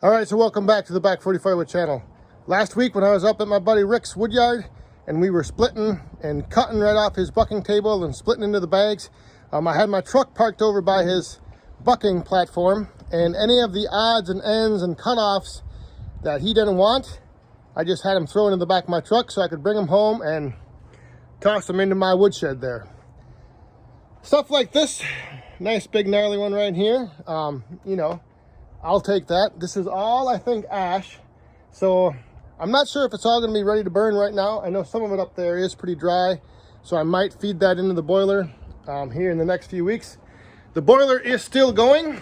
All right, so welcome back to the Back 40 Firewood channel. Last week when I was up at my buddy Rick's woodyard and we were splitting and cutting right off his bucking table and splitting into the bags, I had my truck parked over by his bucking platform, and any of the odds and ends and cutoffs that he didn't want, I just had him thrown in the back of my truck so I could bring them home and toss them into my woodshed there. Stuff like this, nice big gnarly one right here, you know, I'll take that. This is all, I think, ash. So I'm not sure if it's all going to be ready to burn right now. I know some of it up there is pretty dry, so I might feed that into the boiler here in the next few weeks. The boiler is still going.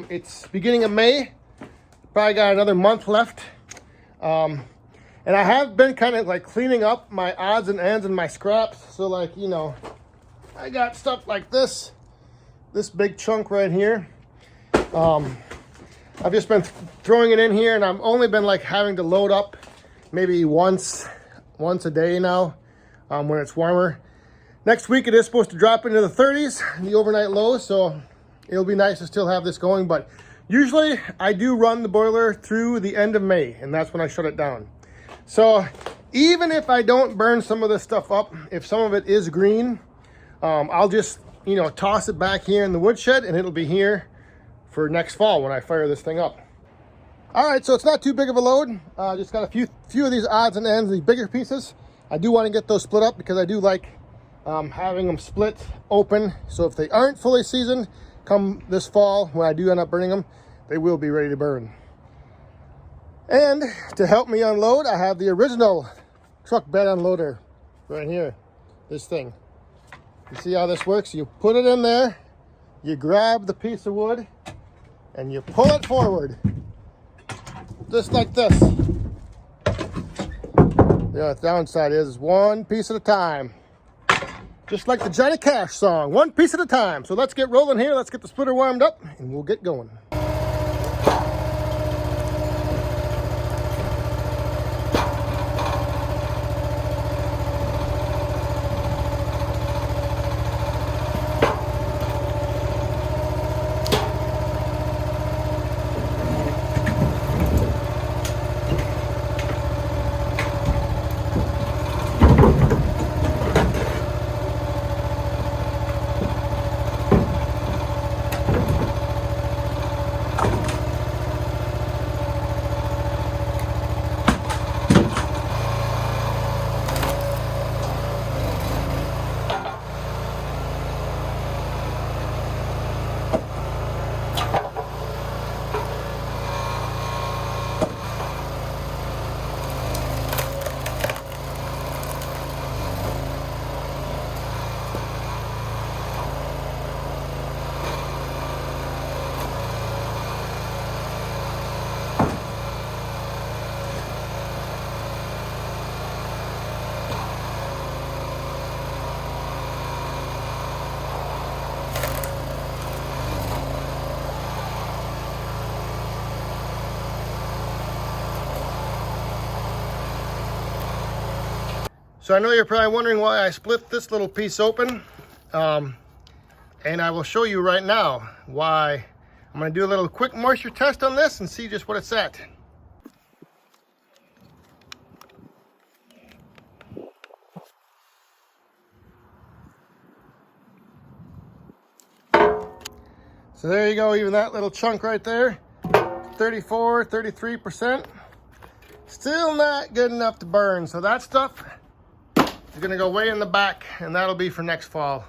It's beginning of May. Probably got another month left. And I have been kind of like cleaning up my odds and ends and my scraps. So like, you know, I got stuff like this big chunk right here. I've just been throwing it in here, and I've only been like having to load up maybe once a day now when it's warmer. Next week it is supposed to drop into the 30s, the overnight low, so it'll be nice to still have this going. But usually I do run the boiler through the end of May, and that's when I shut it down. So even if I don't burn some of this stuff up, if some of it is green, I'll just, you know, toss it back here in the woodshed, and it'll be here for next fall when I fire this thing up. All right, so it's not too big of a load. Just got a few of these odds and ends, these bigger pieces. I do want to get those split up because I do like having them split open. So if they aren't fully seasoned, come this fall when I do end up burning them, they will be ready to burn. And to help me unload, I have the original truck bed unloader right here, this thing. You see how this works? You put it in there, you grab the piece of wood, and you pull it forward, just like this. The downside is one piece at a time. Just like the Johnny Cash song, one piece at a time. So let's get rolling here, let's get the splitter warmed up, and we'll get going. So I know you're probably wondering why I split this little piece open, and I will show you right now why. I'm going to do a little quick moisture test on this and see just what it's at. So there you go, even that little chunk right there, 34, 33%. Still not good enough to burn, so that stuff is gonna go way in the back, and that'll be for next fall.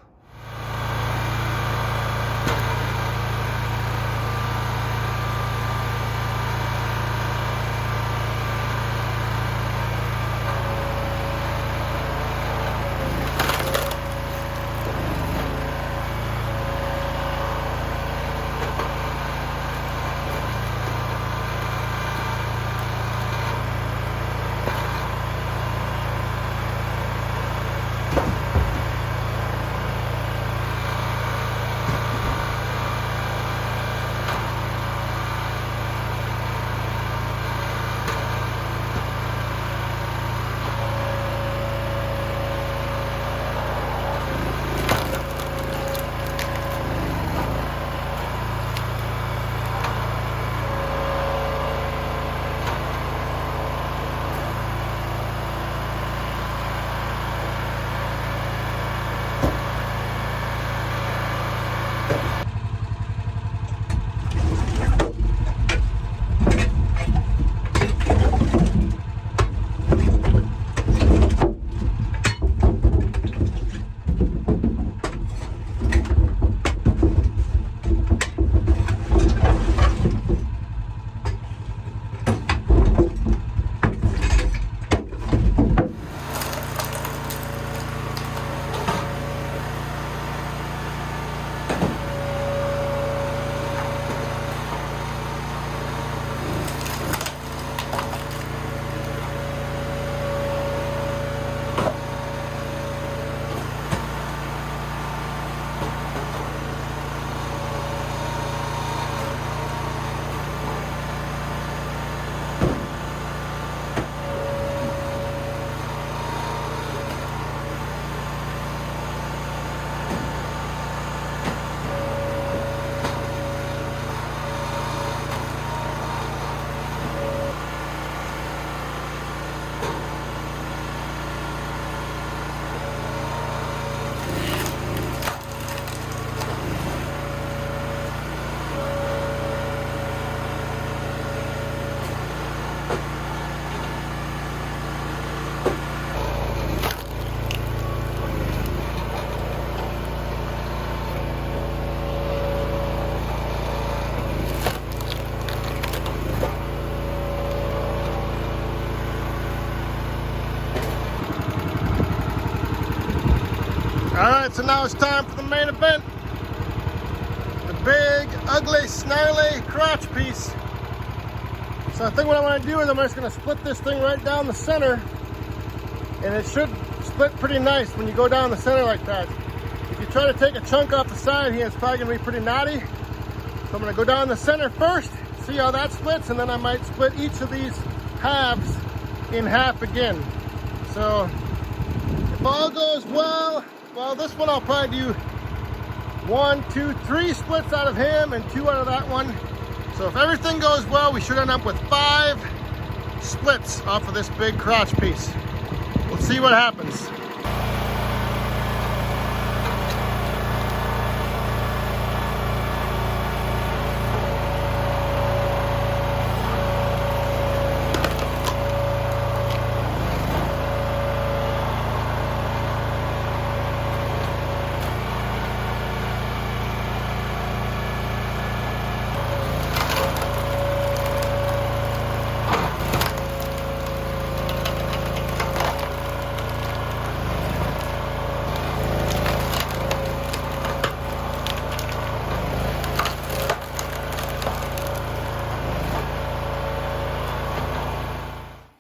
Alright, so now it's time for the main event. The big, ugly, snarly crotch piece. So I think what I'm going to do is I'm just going to split this thing right down the center. And it should split pretty nice when you go down the center like that. If you try to take a chunk off the side here, it's probably going to be pretty knotty. So I'm going to go down the center first, see how that splits, and then I might split each of these halves in half again. So if all goes well, this one I'll probably do 1, 2, 3 splits out of him and 2 out of that one. So if everything goes well, we should end up with 5 splits off of this big crotch piece. We'll see what happens.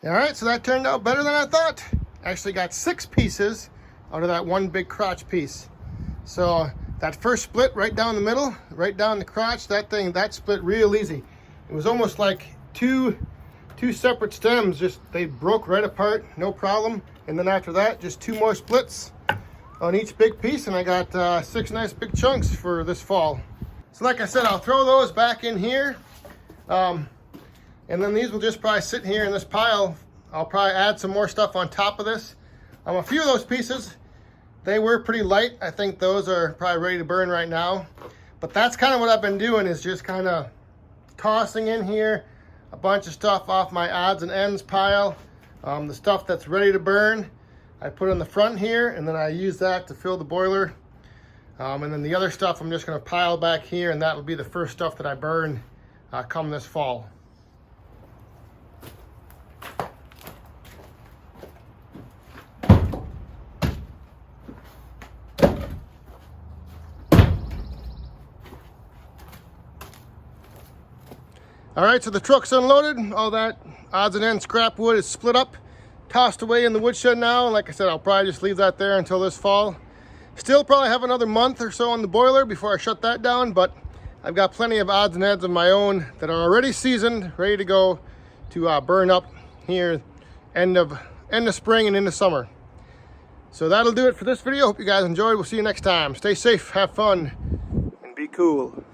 All right, so that turned out better than I thought. Actually got 6 pieces out of that one big crotch piece. So that first split right down the middle, right down the crotch, that split real easy. It was almost like two separate stems, just they broke right apart, no problem. And then after that, just 2 more splits on each big piece, and I got 6 nice big chunks for this fall. So like I said, I'll throw those back in here. And then these will just probably sit here in this pile. I'll probably add some more stuff on top of this. A few of those pieces, they were pretty light. I think those are probably ready to burn right now. But that's kind of what I've been doing, is just kind of tossing in here a bunch of stuff off my odds and ends pile. The stuff that's ready to burn, I put in the front here, and then I use that to fill the boiler. And then the other stuff I'm just going to pile back here, and that will be the first stuff that I burn come this fall. All right, so the truck's unloaded. All that odds and ends scrap wood is split up, tossed away in the woodshed now. Like I said, I'll probably just leave that there until this fall. Still probably have another month or so on the boiler before I shut that down, but I've got plenty of odds and ends of my own that are already seasoned, ready to go to burn up here end of spring and into summer. So that'll do it for this video. Hope you guys enjoyed. We'll see you next time. Stay safe, have fun, and be cool.